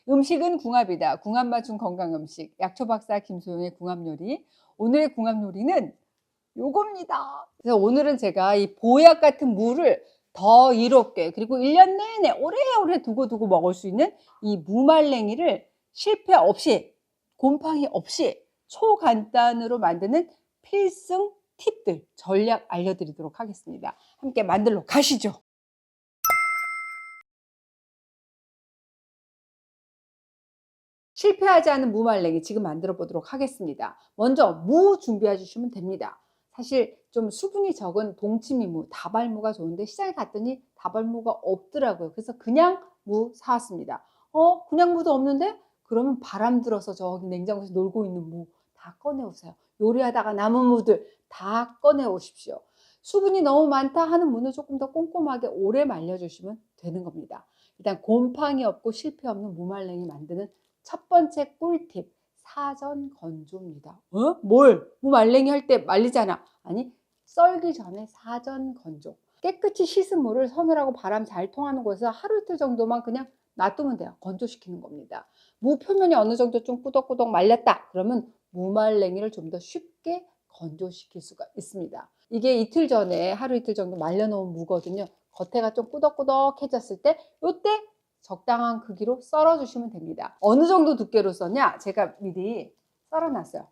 음식은 궁합이다. 궁합 맞춤 건강 음식. 약초 박사 김소영의 궁합 요리. 오늘의 궁합 요리는 요겁니다. 그래서 오늘은 제가 이 보약 같은 무를 더 이롭게 그리고 1년 내내 오래오래 두고 먹을 수 있는 이 무말랭이를 실패 없이 곰팡이 없이 초간단으로 만드는 필승 팁들 전략 알려드리도록 하겠습니다. 함께 만들러 가시죠. 실패하지 않은 무말랭이 지금 만들어 보도록 하겠습니다. 먼저 무 준비해 주시면 됩니다. 사실 좀 수분이 적은 동치미무, 다발무가 좋은데 시장에 갔더니 다발무가 없더라고요. 그래서 그냥 무 사왔습니다. 그냥 무도 없는데? 그러면 바람 들어서 저기 냉장고에서 놀고 있는 무 다 꺼내 오세요. 요리하다가 남은 무들 다 꺼내 오십시오. 수분이 너무 많다 하는 무는 조금 더 꼼꼼하게 오래 말려주시면 되는 겁니다. 일단 곰팡이 없고 실패 없는 무말랭이 만드는 첫 번째 꿀팁, 사전 건조입니다. 뭘? 무말랭이 할 때 말리잖아. 아니, 썰기 전에 사전 건조. 깨끗이 씻은 물을 서늘하고 바람 잘 통하는 곳에서 하루 이틀 정도만 그냥 놔두면 돼요. 건조시키는 겁니다. 무 표면이 어느 정도 좀 꾸덕꾸덕 말렸다. 그러면 무말랭이를 좀 더 쉽게 건조시킬 수가 있습니다. 이게 이틀 전에 하루 이틀 정도 말려놓은 무거든요. 겉에가 좀 꾸덕꾸덕해졌을 때 이때 적당한 크기로 썰어 주시면 됩니다. 어느 정도 두께로 써냐? 제가 미리 썰어 놨어요.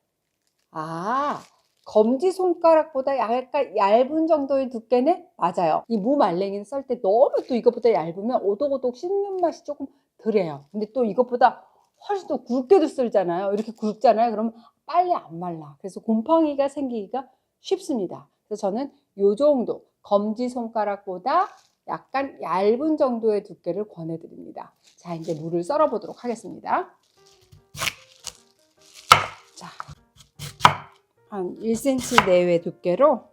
검지손가락보다 약간 얇은 정도의 두께네? 맞아요. 이 무말랭이는 썰 때 너무 또 이것보다 얇으면 오독오독 씹는 맛이 조금 덜해요. 근데 또 이것보다 훨씬 더 굵게도 썰잖아요. 이렇게 굵잖아요. 그러면 빨리 안 말라. 그래서 곰팡이가 생기기가 쉽습니다. 그래서 저는 이 정도 검지손가락보다 약간 얇은 정도의 두께를 권해드립니다. 자, 이제 무를 썰어 보도록 하겠습니다. 자, 한 1cm 내외 두께로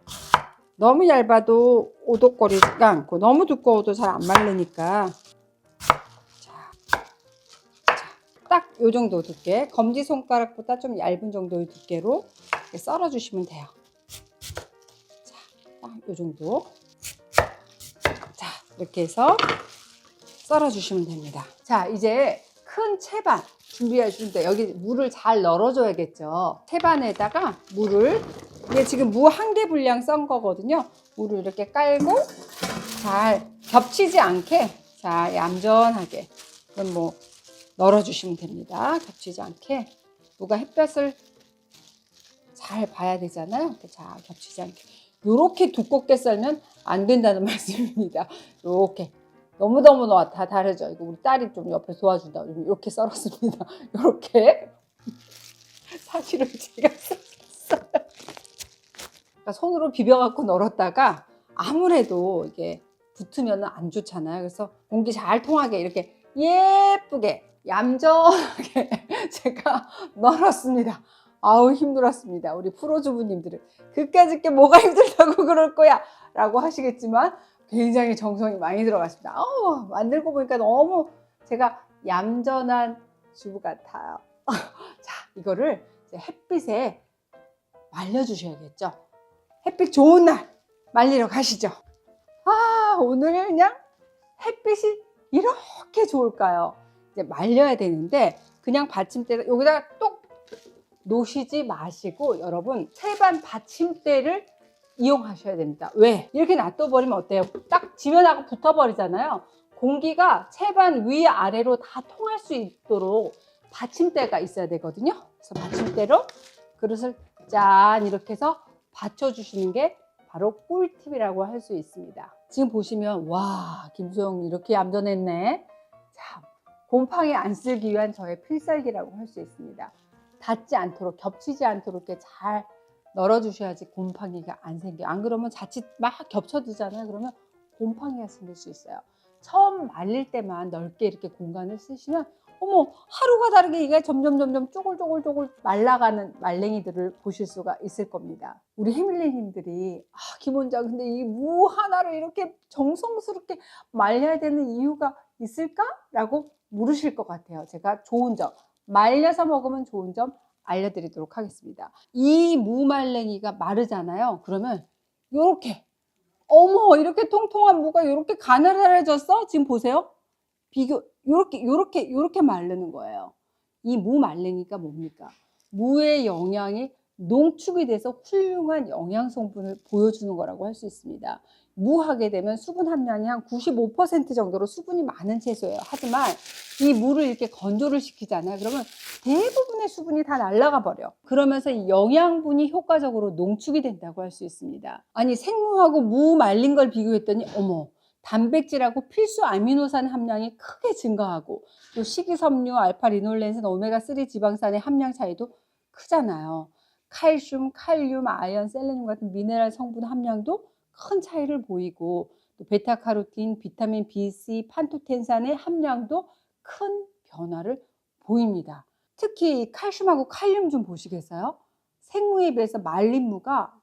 너무 얇아도 오독거리지가 않고 너무 두꺼워도 잘 안 마르니까 딱 이 정도 두께, 검지손가락보다 좀 얇은 정도의 두께로 썰어 주시면 돼요. 자, 딱 이 정도. 자, 이렇게 해서 썰어 주시면 됩니다. 자, 이제 큰 채반 준비해 주는데 여기 물을 잘 널어줘야겠죠. 채반에다가 물을, 이게 지금 무 한 개 분량 썬 거거든요. 물을 이렇게 깔고 잘 겹치지 않게, 자, 얌전하게 그럼 뭐 널어주시면 됩니다. 겹치지 않게. 무가 햇볕을 잘 봐야 되잖아요. 자, 겹치지 않게. 요렇게 두껍게 썰면 안 된다는 말씀입니다. 요렇게. 너무너무 다 다르죠. 이거 우리 딸이 좀 옆에 도와준다. 이렇게 썰었습니다. 이렇게. 사실은 제가 썰었어요. 그러니까 손으로 비벼갖고 널었다가 아무래도 이게 붙으면 안 좋잖아요. 그래서 공기 잘 통하게 이렇게 예쁘게 얌전하게 제가 널었습니다. 아우 힘들었습니다. 우리 프로주부님들은 그까짓 게 뭐가 힘들다고 그럴 거야 라고 하시겠지만 굉장히 정성이 많이 들어갔습니다. 만들고 보니까 너무 제가 얌전한 주부 같아요. 자, 이거를 이제 햇빛에 말려주셔야겠죠. 햇빛 좋은 날 말리러 가시죠. 오늘 그냥 햇빛이 이렇게 좋을까요? 이제 말려야 되는데 그냥 받침대 여기다가 뚝 놓으시지 마시고 여러분 채반 받침대를 이용하셔야 됩니다. 왜? 이렇게 놔둬버리면 어때요? 딱 지면하고 붙어버리잖아요. 공기가 채반 위아래로 다 통할 수 있도록 받침대가 있어야 되거든요. 그래서 받침대로 그릇을 짠 이렇게 해서 받쳐주시는 게 바로 꿀팁이라고 할 수 있습니다. 지금 보시면 와, 김소영 이렇게 얌전했네. 자, 곰팡이 안 쓸기 위한 저의 필살기라고 할 수 있습니다. 닿지 않도록, 겹치지 않도록 이렇게 잘 널어주셔야지 곰팡이가 안 생겨요. 안 그러면 자칫 막 겹쳐두잖아요. 그러면 곰팡이가 생길 수 있어요. 처음 말릴 때만 넓게 이렇게 공간을 쓰시면 어머, 하루가 다르게 이게 점점 쪼글쪼글 말라가는 말랭이들을 보실 수가 있을 겁니다. 우리 해밀리님들이 김원장 근데 이 무 하나를 이렇게 정성스럽게 말려야 되는 이유가 있을까? 라고 물으실 것 같아요. 제가 좋은 점, 말려서 먹으면 좋은 점 알려드리도록 하겠습니다. 이 무말랭이가 마르잖아요. 그러면 요렇게 어머 이렇게 통통한 무가 이렇게 가느다래졌어? 지금 보세요. 요렇게 마르는 거예요. 이 무말랭이가 뭡니까? 무의 영양이 농축이 돼서 훌륭한 영양 성분을 보여주는 거라고 할 수 있습니다. 무 하게 되면 수분 함량이 한 95% 정도로 수분이 많은 채소예요. 하지만 이 무를 이렇게 건조를 시키잖아요. 그러면 대부분의 수분이 다 날아가 버려. 그러면서 이 영양분이 효과적으로 농축이 된다고 할 수 있습니다. 아니, 생무하고 무 말린 걸 비교했더니 어머, 단백질하고 필수 아미노산 함량이 크게 증가하고 또 식이섬유, 알파리놀렌산, 오메가3 지방산의 함량 차이도 크잖아요. 칼슘, 칼륨, 아연, 셀레늄 같은 미네랄 성분 함량도 큰 차이를 보이고 또 베타카로틴, 비타민 B, C, 판토텐산의 함량도 큰 변화를 보입니다. 특히 칼슘하고 칼륨 좀 보시겠어요? 생무에 비해서 말린 무가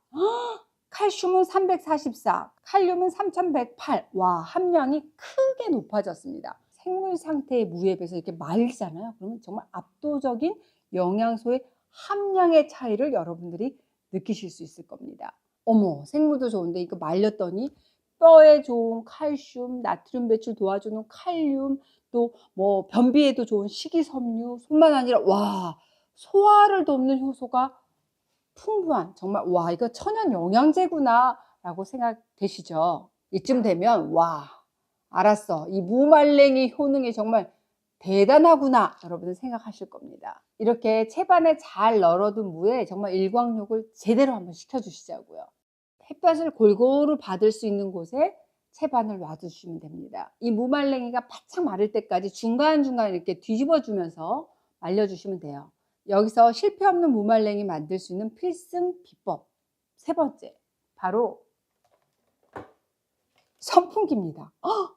칼슘은 344, 칼륨은 3108. 와, 함량이 크게 높아졌습니다. 생물 상태의 무에 비해서 이렇게 말리잖아요. 그러면 정말 압도적인 영양소의 함량의 차이를 여러분들이 느끼실 수 있을 겁니다. 어머, 생무도 좋은데 이거 말렸더니 뼈에 좋은 칼슘, 나트륨 배출 도와주는 칼륨, 또 뭐 변비에도 좋은 식이섬유, 뿐만 아니라 와, 소화를 돕는 효소가 풍부한, 정말 와, 이거 천연 영양제구나 라고 생각되시죠? 이쯤 되면 와, 알았어, 이 무말랭이 효능이 정말 대단하구나 여러분은 생각하실 겁니다. 이렇게 채반에 잘 널어둔 무에 정말 일광욕을 제대로 한번 시켜주시자고요. 햇볕을 골고루 받을 수 있는 곳에 채반을 놔두시면 됩니다. 이 무말랭이가 바짝 마를 때까지 중간중간 이렇게 뒤집어 주면서 말려주시면 돼요. 여기서 실패 없는 무말랭이 만들 수 있는 필승 비법 세 번째, 바로 선풍기입니다.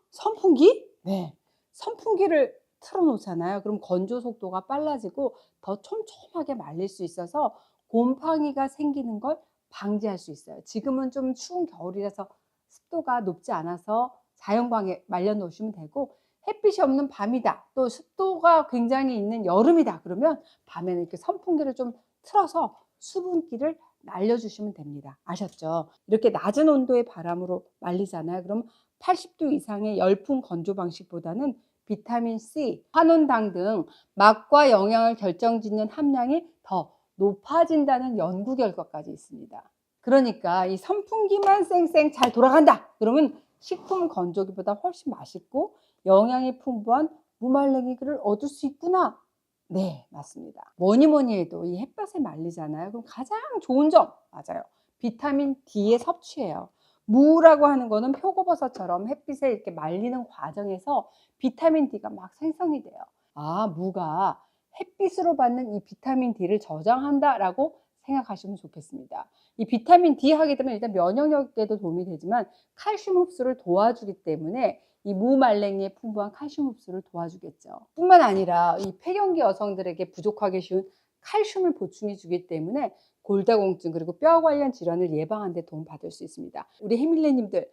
선풍기? 네. 선풍기를 틀어 놓잖아요. 그럼 건조 속도가 빨라지고 더 촘촘하게 말릴 수 있어서 곰팡이가 생기는 걸 방지할 수 있어요. 지금은 좀 추운 겨울이라서 습도가 높지 않아서 자연광에 말려 놓으시면 되고, 햇빛이 없는 밤이다, 또 습도가 굉장히 있는 여름이다, 그러면 밤에는 이렇게 선풍기를 좀 틀어서 수분기를 날려주시면 됩니다. 아셨죠? 이렇게 낮은 온도의 바람으로 말리잖아요. 그럼 80도 이상의 열풍 건조 방식보다는 비타민 C, 환원당 등 맛과 영양을 결정짓는 함량이 더 높아진다는 연구 결과까지 있습니다. 그러니까 이 선풍기만 쌩쌩 잘 돌아간다, 그러면 식품 건조기보다 훨씬 맛있고 영양이 풍부한 무말랭이를 얻을 수 있구나. 네, 맞습니다. 뭐니 해도 이 햇볕에 말리잖아요. 그럼 가장 좋은 점, 맞아요, 비타민 D의 섭취예요. 무라고 하는 거는 표고버섯처럼 햇빛에 이렇게 말리는 과정에서 비타민 D가 막 생성이 돼요. 아, 무가 햇빛으로 받는 이 비타민 D를 저장한다라고 생각하시면 좋겠습니다. 이 비타민 D 하게 되면 일단 면역력에도 도움이 되지만 칼슘 흡수를 도와주기 때문에 이 무말랭이의 풍부한 칼슘 흡수를 도와주겠죠. 뿐만 아니라 이 폐경기 여성들에게 부족하기 쉬운 칼슘을 보충해 주기 때문에 골다공증 그리고 뼈 관련 질환을 예방하는 데 도움 받을 수 있습니다. 우리 해밀레님들,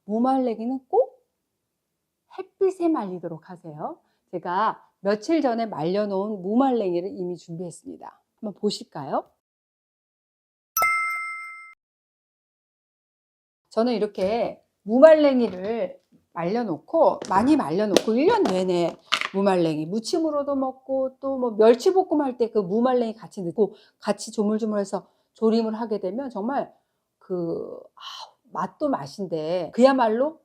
무말랭이는 꼭 햇빛에 말리도록 하세요. 제가 며칠 전에 말려놓은 무말랭이를 이미 준비했습니다. 한번 보실까요? 저는 이렇게 무말랭이를 많이 말려놓고 1년 내내 무말랭이 무침으로도 먹고, 또 뭐 멸치볶음 할 때 그 무말랭이 같이 넣고 같이 조물조물해서 조림을 하게 되면 정말 맛도 맛인데 그야말로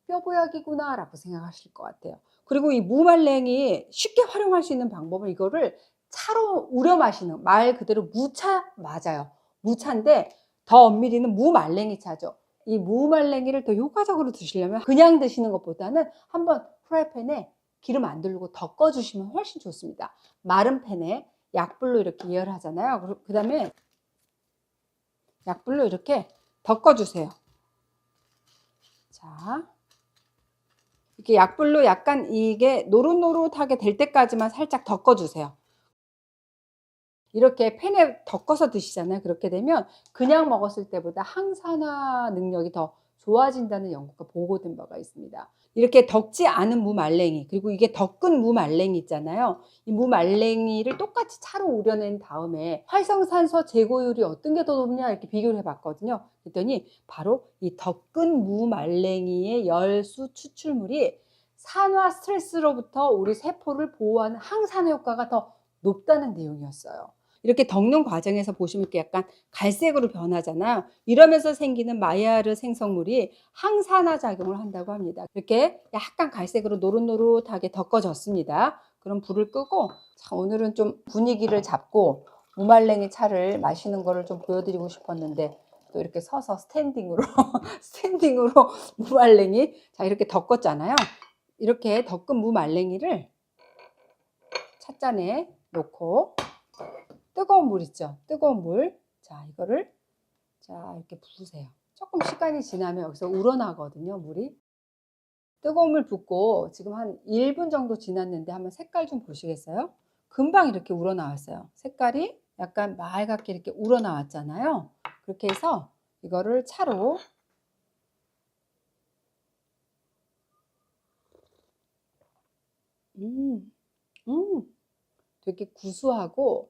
뼈보약이구나 라고 생각하실 것 같아요. 그리고 이 무말랭이 쉽게 활용할 수 있는 방법은 이거를 차로 우려 마시는, 말 그대로 무차 맞아요. 무차인데 더 엄밀히는 무말랭이 차죠. 이 무말랭이를 더 효과적으로 드시려면 그냥 드시는 것보다는 한번 프라이팬에 기름 안 두르고 덮어 주시면 훨씬 좋습니다. 마른 팬에 약불로 이렇게 예열하잖아요. 그 다음에 약불로 이렇게 덮어 주세요. 자, 이렇게 약불로 약간 이게 노릇노릇하게 될 때까지만 살짝 덮어 주세요. 이렇게 팬에 덮어서 드시잖아요. 그렇게 되면 그냥 먹었을 때보다 항산화 능력이 더 좋아진다는 연구가 보고된 바가 있습니다. 이렇게 덮지 않은 무말랭이, 그리고 이게 덮은 무말랭이 있잖아요. 이 무말랭이를 똑같이 차로 우려낸 다음에 활성산소 제고율이 어떤 게 더 높냐 이렇게 비교를 해봤거든요. 그랬더니 바로 이 덮은 무말랭이의 열수 추출물이 산화 스트레스로부터 우리 세포를 보호하는 항산화 효과가 더 높다는 내용이었어요. 이렇게 덮는 과정에서 보시면 이렇게 약간 갈색으로 변하잖아요. 이러면서 생기는 마이야르 생성물이 항산화 작용을 한다고 합니다. 이렇게 약간 갈색으로 노릇노릇하게 덮어졌습니다. 그럼 불을 끄고, 자, 오늘은 좀 분위기를 잡고 무말랭이 차를 마시는 거를 좀 보여드리고 싶었는데 또 이렇게 서서 스탠딩으로 스탠딩으로 무말랭이, 자, 이렇게 덮었잖아요. 이렇게 덮은 무말랭이를 찻잔에 놓고 뜨거운 물 있죠? 뜨거운 물. 자, 이거를 자, 이렇게 부으세요. 조금 시간이 지나면 여기서 우러나거든요, 물이. 뜨거운 물 붓고 지금 한 1분 정도 지났는데 한번 색깔 좀 보시겠어요? 금방 이렇게 우러나왔어요. 색깔이 약간 맑게 이렇게 우러나왔잖아요. 그렇게 해서 이거를 차로 음, 되게 구수하고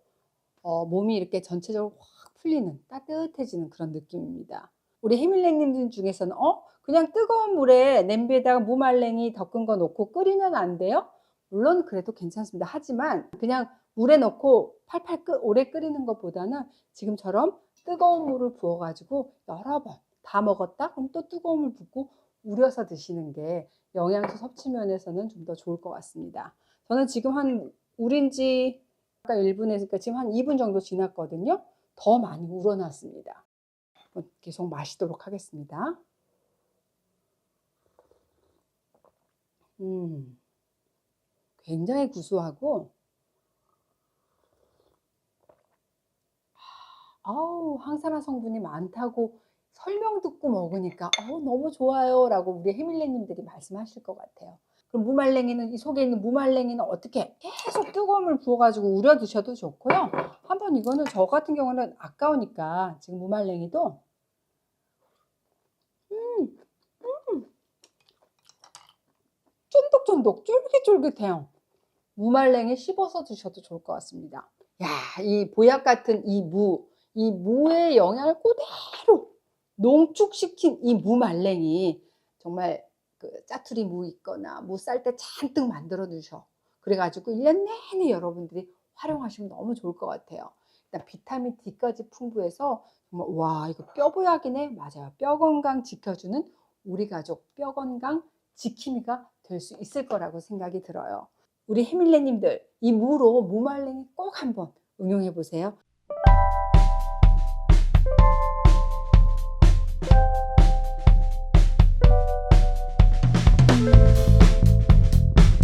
몸이 이렇게 전체적으로 확 풀리는 따뜻해지는 그런 느낌입니다. 우리 해밀랭님 중에서는 그냥 뜨거운 물에 냄비에다가 무말랭이 덮은 거 넣고 끓이면 안 돼요? 물론 그래도 괜찮습니다. 하지만 그냥 물에 넣고 팔팔 오래 끓이는 것보다는 지금처럼 뜨거운 물을 부어 가지고 여러 번 다 먹었다? 그럼 또 뜨거운 물 붓고 우려서 드시는 게 영양소 섭취 면에서는 좀 더 좋을 것 같습니다. 저는 지금 한 우린 지 아까 1분 했으니까 지금 한 2분 정도 지났거든요. 더 많이 우러났습니다. 계속 마시도록 하겠습니다. 음, 굉장히 구수하고, 항산화 성분이 많다고 설명 듣고 먹으니까, 너무 좋아요. 라고 우리 해밀레님들이 말씀하실 것 같아요. 그럼 무말랭이는, 이 속에 있는 무말랭이는 어떻게 계속 뜨거운 물 부어가지고 우려 드셔도 좋고요. 한번 이거는 저 같은 경우는 아까우니까 지금 무말랭이도, 음, 쫀득쫀득, 쫄깃쫄깃해요. 무말랭이 씹어서 드셔도 좋을 것 같습니다. 야, 이 보약 같은 이 무의 영양을 그대로 농축시킨 이 무말랭이 정말 그 짜투리 무 있거나 무 쌀 때 잔뜩 만들어 두셔. 그래가지고 1년 내내 여러분들이 활용하시면 너무 좋을 것 같아요. 일단 비타민 D까지 풍부해서 정말 와, 이거 뼈보약이네. 맞아요. 뼈 건강 지켜주는 우리 가족 뼈 건강 지킴이가 될 수 있을 거라고 생각이 들어요. 우리 해밀레님들 이 무로 무말랭이 꼭 한번 응용해 보세요.